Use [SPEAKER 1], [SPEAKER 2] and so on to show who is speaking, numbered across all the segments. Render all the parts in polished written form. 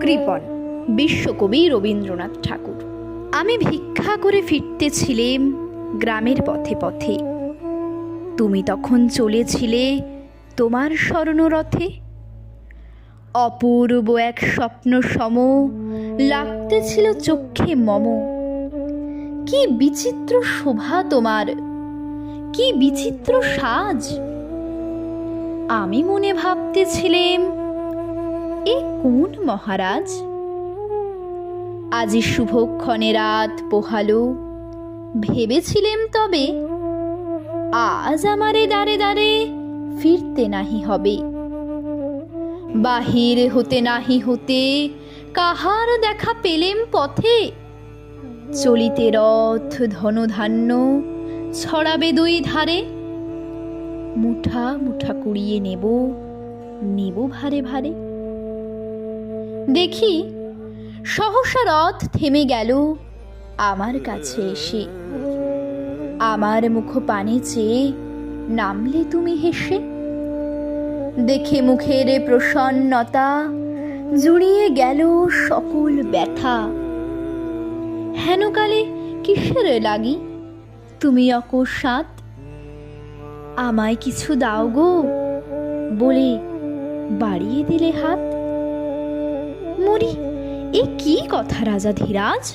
[SPEAKER 1] কৃপণ বিশ্বকবি রবীন্দ্রনাথ ঠাকুর। আমি ভিক্ষা করে ফিরতেছিলাম গ্রামের পথে পথে, তুমি তখন চলেছিলে তোমার স্বর্ণরথে। অপূর্ব এক স্বপ্ন সম লাগতেছিল চক্ষে মম। কি বিচিত্র শোভা তোমার, কি বিচিত্র সাজ। আমি মনে ভাবতেছিলাম, এ কোন মহারাজ। আজি শুভক্ষণে রাত পোহালো, ভেবেছিলেম তবে আজ আমারে দ্বারে দ্বারে ফিরতে নাহি হবে। বাহির হতে নাহি হতে কাহার দেখা পেলেম পথে। চলিতে রথ ধনধান্য ছড়াবে দুই ধারে। মুঠা মুঠা কুড়িয়ে নেব, নেব ভারে ভারে। দেখি সহসা রথ থেমে গেল আমার কাছে এসে। আমার মুখ পানে চেয়ে নামলে তুমি হেসে। দেখে মুখের প্রসন্নতা জুড়িয়ে গেল সকল ব্যথা। হেনকালে কিসের লাগি তুমি অকস্মাৎ। আমায় কিছু দাও গো বলে বাড়িয়ে দিলে হাত। মরি, এ কি কথা রাজা ধীরাজ,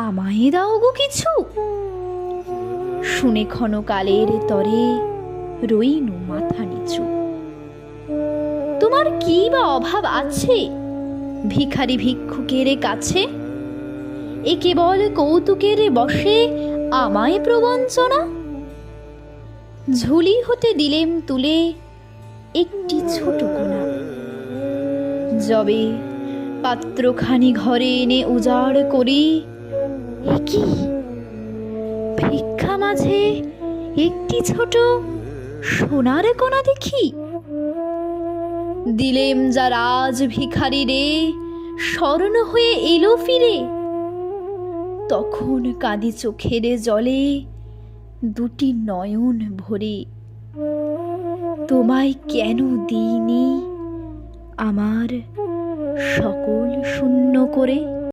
[SPEAKER 1] আমায় দাও গো কিছু। শুনে ক্ষণকালের তরে রইনু মাথা নিচু। তোমার কি বা অভাব আছে ভিখারি ভিক্ষুকের কাছে। এ কেবল কৌতুকের বসে আমায় প্রবঞ্চনা। ঝুলি হতে দিলেম তুলে একটি ছোট কোণা। যবে পাত্রখানি ঘরে এনে উজাড় করি, এ কি ভিক্ষা মাঝে একটি ছোট সোনার কোণা দেখি। দিলেম যা রাজ ভিখারি রে স্মরণ হয়ে এলো ফিরে। তখন কাঁদি চোখের জলে দুটি নয়ন ভরে। তোমায় কেন দিইনি আমার সকল শূন্য করে।